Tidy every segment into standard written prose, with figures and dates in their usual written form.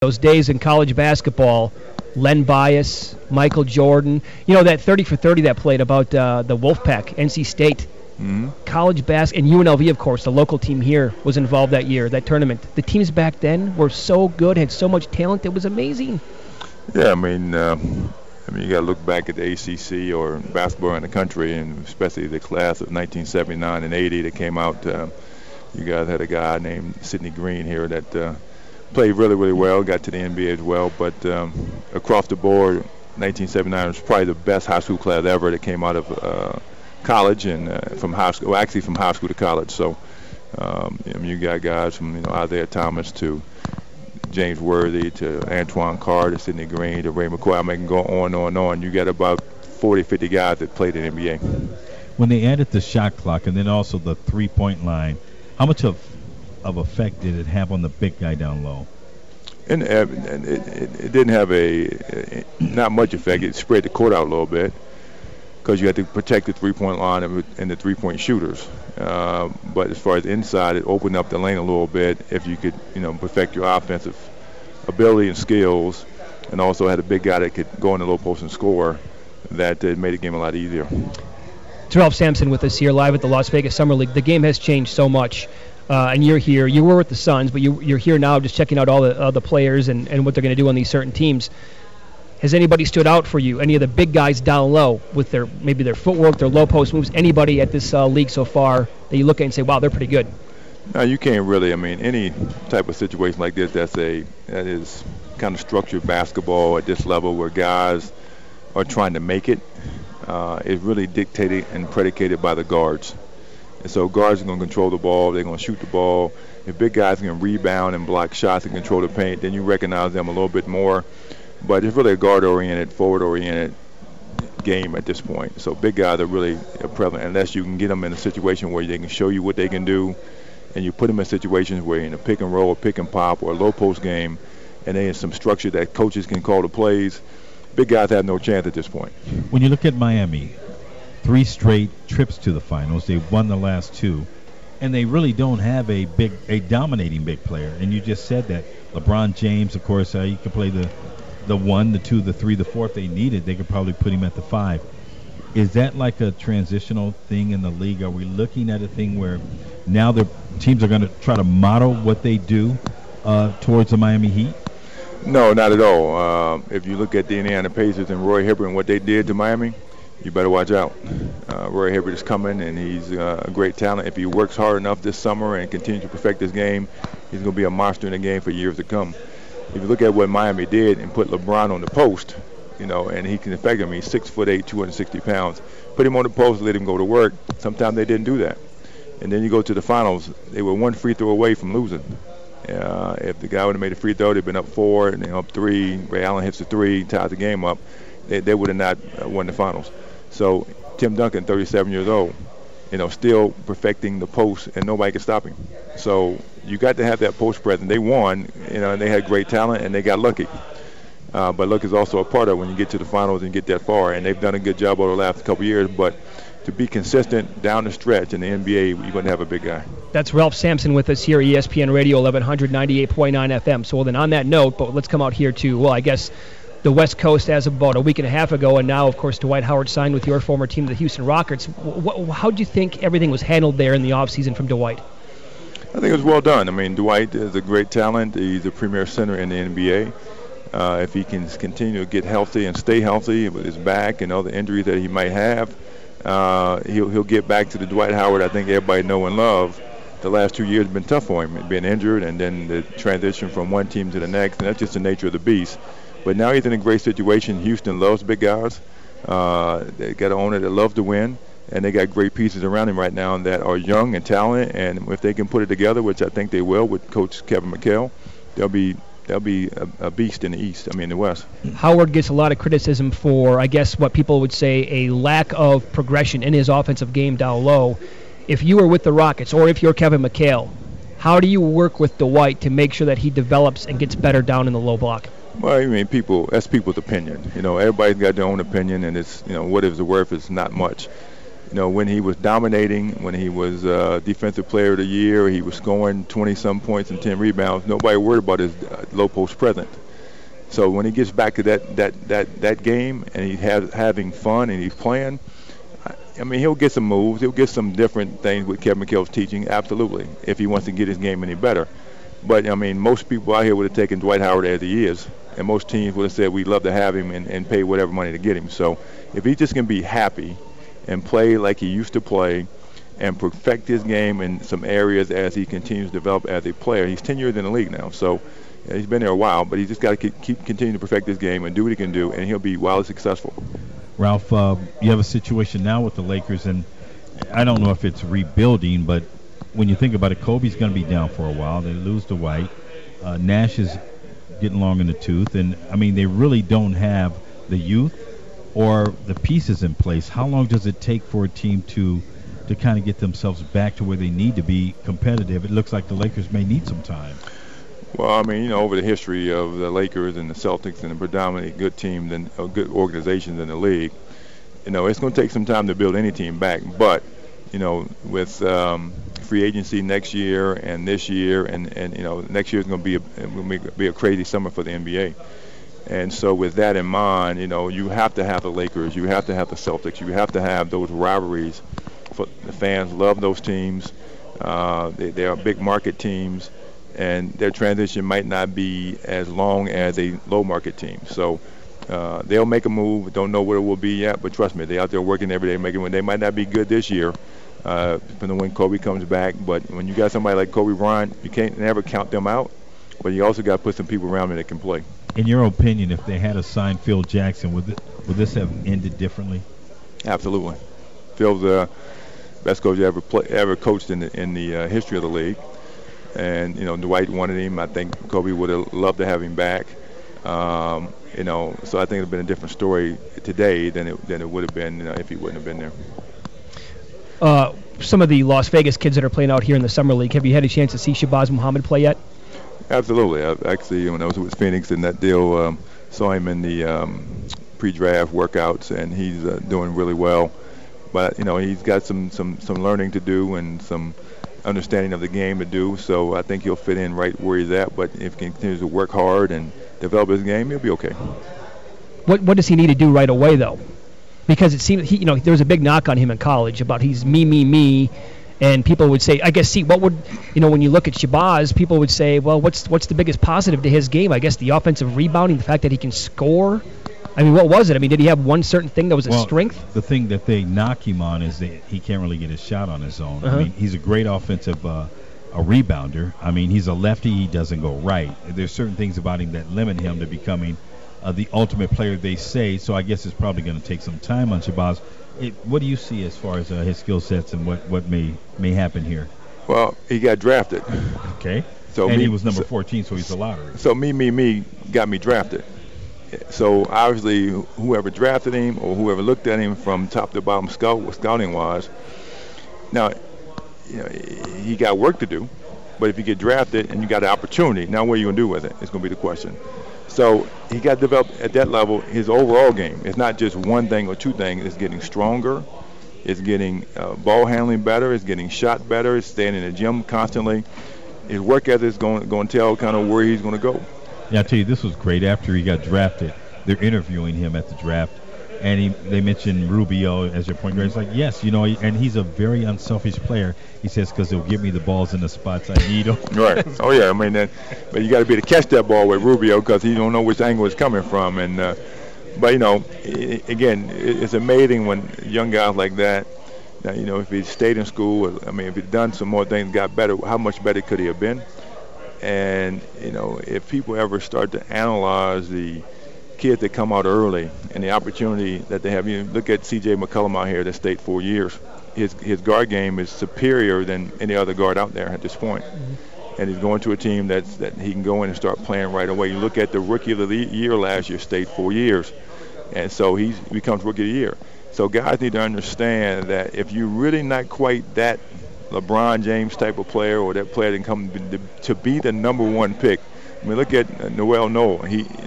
those days in college basketball, Len Bias, Michael Jordan, that 30 for 30 that played about the Wolfpack, NC State. Mm-hmm. College basketball, and UNLV, of course, the local team here, was involved that year, that tournament. The teams back then were so good, had so much talent, it was amazing. Yeah, I mean, you got to look back at the ACC or basketball in the country, and especially the class of 1979 and 80 that came out. You guys had a guy named Sidney Green here that played really, really well, got to the NBA as well. But across the board, 1979 was probably the best high school class ever that came out of college and from high school, well, actually from high school to college. So you got guys from Isaiah Thomas to James Worthy to Antoine Carr to Sidney Green to Ray McCoy. I can go on and on. You got about 40, 50 guys that played in the NBA. When they added the shot clock and then also the three-point line, how much of effect did it have on the big guy down low? And it didn't have not much effect. It spread the court out a little bit because you had to protect the three-point line and the three-point shooters. But as far as inside, it opened up the lane a little bit if you could, perfect your offensive ability and skills, and also had a big guy that could go in the low post and score. That made the game a lot easier. It's Ralph Sampson with us here live at the Las Vegas Summer League. The game has changed so much, and you're here. You were with the Suns, but you're here now just checking out all the players and what they're going to do on these certain teams. Has anybody stood out for you? Any of the big guys down low with maybe their footwork, their low post moves? Anybody at this league so far that you look at and say, wow, they're pretty good? No, you can't really. I mean, any type of situation like this that is kind of structured basketball at this level where guys are trying to make it is really dictated and predicated by the guards. And so guards are going to control the ball. They're going to shoot the ball. If big guys can rebound and block shots and control the paint, then you recognize them a little bit more. But it's really a guard-oriented, forward-oriented game at this point. So big guys are really prevalent unless you can get them in a situation where they can show you what they can do, and you put them in situations where in a pick and roll, pick and pop, or a low post game, and they have some structure that coaches can call the plays. Big guys have no chance at this point. When you look at Miami, 3 straight trips to the finals, they've won the last 2, and they really don't have a dominating big player. And you just said that LeBron James, of course, he can play the 1, the 2, the 3, the 4 if they needed. They could probably put him at the 5. Is that like a transitional thing in the league? Are we looking at a thing where now the teams are going to try to model what they do towards the Miami Heat? No, not at all. If you look at the Indiana Pacers and Roy Hibbert and what they did to Miami, you better watch out. Roy Hibbert is coming, and he's a great talent. If he works hard enough this summer and continues to perfect his game, he's going to be a monster in the game for years to come. If you look at what Miami did and put LeBron on the post, and he can affect him. He's 6'8", 260 pounds. Put him on the post, let him go to work. Sometimes they didn't do that. And then you go to the finals, they were 1 free throw away from losing. If the guy would have made a free throw, they'd been up 4 and then up 3. Ray Allen hits the 3, ties the game up. They would have not won the finals. So Tim Duncan, 37 years old, still perfecting the post, and nobody can stop him. So you got to have that post presence. They won, and they had great talent, and they got lucky. But luck is also a part of it when you get to the finals and get that far. And they've done a good job over the last couple of years. But to be consistent down the stretch in the NBA, you're going to have a big guy. That's Ralph Sampson with us here, ESPN Radio, 1198.9 FM. So then on that note, but let's come out here to, I guess, the West Coast as of about a week and a half ago, and now, of course, Dwight Howard signed with your former team, the Houston Rockets. How do you think everything was handled there in the offseason from Dwight? I think it was well done. I mean, Dwight is a great talent. He's a premier center in the NBA. If he can continue to get healthy and stay healthy with his back and other injuries that he might have, he'll get back to the Dwight Howard I think everybody know and love. The last 2 years have been tough for him, being injured, and then the transition from one team to the next, and that's just the nature of the beast. But now he's in a great situation. Houston loves big guys. They got an owner that loves to win, and they got great pieces around him right now that are young and talented, and if they can put it together, which I think they will with Coach Kevin McHale, they'll be a beast in the West. Howard gets a lot of criticism for, I guess, what people would say a lack of progression in his offensive game down low. If you were with the Rockets, or if you're Kevin McHale, how do you work with Dwight to make sure that he develops and gets better down in the low block? Well, that's people's opinion. Everybody's got their own opinion, and it's, what is the worth is not much. when he was dominating, when he was Defensive Player of the Year, he was scoring 20-some points and 10 rebounds. Nobody worried about his low post presence. So when he gets back to that game and he's having fun and he's playing, I mean, he'll get some moves. He'll get some different things with Kevin McHale's teaching, absolutely, if he wants to get his game any better. But, I mean, most people out here would have taken Dwight Howard as he is, and most teams would have said we'd love to have him and pay whatever money to get him. So if he just can be happy and play like he used to play and perfect his game in some areas as he continues to develop as a player. He's 10 years in the league now, so he's been there a while, but he's just got to keep continuing to perfect his game and do what he can do, and he'll be wildly successful. Ralph, you have a situation now with the Lakers, and I don't know if it's rebuilding, but when you think about it, Kobe's going to be down for a while. They lose to White. Nash is getting long in the tooth, and, I mean, they really don't have the youth or the pieces in place. How long does it take for a team to kind of get themselves back to where they need to be competitive? It looks like the Lakers may need some time. Well, I mean, over the history of the Lakers and the Celtics and the predominantly good teams and good organizations in the league, it's going to take some time to build any team back. But, with free agency next year and this year, and next year is going to be a crazy summer for the NBA. And so with that in mind, you have to have the Lakers, you have to have the Celtics, you have to have those rivalries. The fans love those teams. They are big market teams, and their transition might not be as long as a low market team. So they'll make a move. Don't know what it will be yet, but trust me, they're out there working every day, making one. They might not be good this year, depending on when Kobe comes back. But when you got somebody like Kobe Bryant, you can't never count them out. But you also got to put some people around them that can play. In your opinion, if they had assigned Phil Jackson, would this have ended differently? Absolutely. Phil's the best coach ever coached in the history of the league. And, Dwight wanted him. I think Kobe would have loved to have him back. So I think it would have been a different story today than it would have been if he wouldn't have been there. Some of the Las Vegas kids that are playing out here in the Summer League, have you had a chance to see Shabazz Muhammad play yet? Absolutely. Actually, when I was with Phoenix in that deal, saw him in the pre-draft workouts, and he's doing really well. But, he's got some learning to do and some understanding of the game to do. So I think he'll fit in right where he's at. But if he continues to work hard and develop his game, he'll be okay. What does he need to do right away, though? Because it seemed there was a big knock on him in college about he's me. And people would say, I guess, what would, when you look at Shabazz, people would say, well, what's the biggest positive to his game? I guess the offensive rebounding, the fact that he can score. I mean, what was it? I mean, did he have one certain thing that was a strength? The thing that they knock him on is that he can't really get his shot on his own. I mean, he's a great offensive a rebounder. I mean, he's a lefty. He doesn't go right. There's certain things about him that limit him to becoming the ultimate player, they say. So I guess it's probably going to take some time on Shabazz. What do you see as far as his skill sets and what may happen here? Well, he got drafted. Okay. And he was number 14, so he's a lottery. So me got me drafted. So obviously, whoever drafted him or whoever looked at him from top to bottom scouting-wise, now, he got work to do. But if you get drafted and you got an opportunity, now what are you going to do with it? It's going to be the question. So he got developed at that level. His overall game, it's not just one thing or two things. It's getting stronger. It's getting ball handling better. It's getting shot better. It's staying in the gym constantly. His work ethic is going to tell kind of where he's going to go. Yeah, I tell you, this was great. After he got drafted, they're interviewing him at the draft, and they mentioned Rubio as your point guard. It's like, yes, and he's a very unselfish player. He says, because he'll give me the balls in the spots I need them. Right. Oh, yeah. I mean, but you got to be able to catch that ball with Rubio because he don't know which angle it's coming from. And but, again, it's amazing when young guys like that, if he stayed in school, if he'd done some more things, got better, how much better could he have been? And, if people ever start to analyze the kids that come out early and the opportunity that they have, look at C.J. McCollum out here that stayed 4 years. His guard game is superior than any other guard out there at this point. Mm-hmm. And he's going to a team that he can go in and start playing right away. You look at the rookie of the year last year, stayed 4 years. And so he becomes rookie of the year. So guys need to understand that if you're really not quite that LeBron James type of player or that player that can come to be the number one pick. I mean, look at Noel Noel.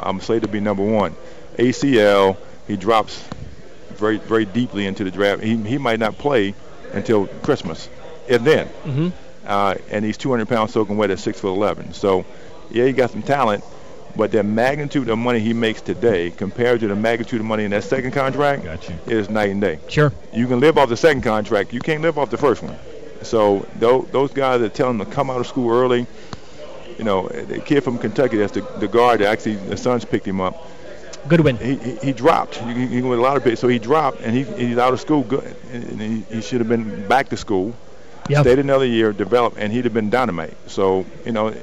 I'm slated to be number one. ACL, he drops very, very deeply into the draft. He might not play until Christmas, if then. Mm-hmm. And he's 200 pounds soaking wet at 6'11". So, yeah, he got some talent, but the magnitude of money he makes today compared to the magnitude of money in that second contract is night and day. Sure. You can live off the second contract. You can't live off the first one. So those guys that tell him to come out of school early, you know, the kid from Kentucky, that's the guard that actually the Suns picked him up. Goodwin. He dropped. He went a lot of bits, so he dropped, and he's out of school. Good, and he should have been back to school, stayed another year, developed, and he'd have been dynamite. So, you know,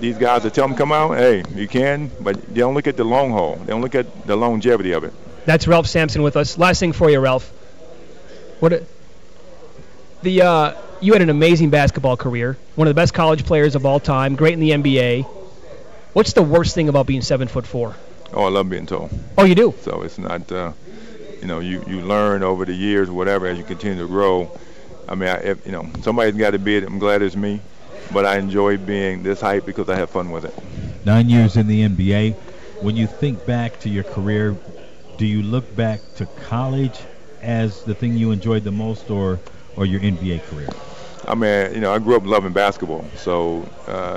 these guys that tell him come out, hey, you can, but they don't look at the long haul. They don't look at the longevity of it. That's Ralph Sampson with us. Last thing for you, Ralph. You had an amazing basketball career, one of the best college players of all time, great in the NBA. What's the worst thing about being 7'4"? Oh, I love being tall. Oh, you do? So it's not, you know, you learn over the years, whatever, as you continue to grow. I mean, if, you know, somebody's got to be it. I'm glad it's me, but I enjoy being this height because I have fun with it. 9 years in the NBA. When you think back to your career, do you look back to college as the thing you enjoyed the most, or your NBA career? I mean, you know, I grew up loving basketball, so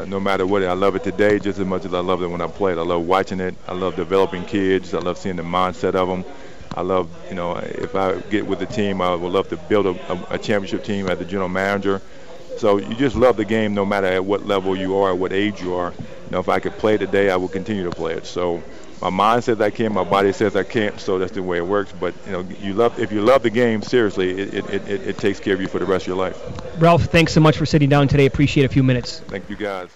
no matter what, I love it today just as much as I loved it when I played. I love watching it. I love developing kids. I love seeing the mindset of them. I love, you know, if I get with the team, I would love to build a championship team as the general manager. So you just love the game no matter at what level you are, what age you are. You know, if I could play today, I will continue to play it. So my mind says I can, my body says I can't, so that's the way it works. But, you know, if you love the game seriously, it takes care of you for the rest of your life. Ralph, thanks so much for sitting down today. Appreciate a few minutes. Thank you, guys.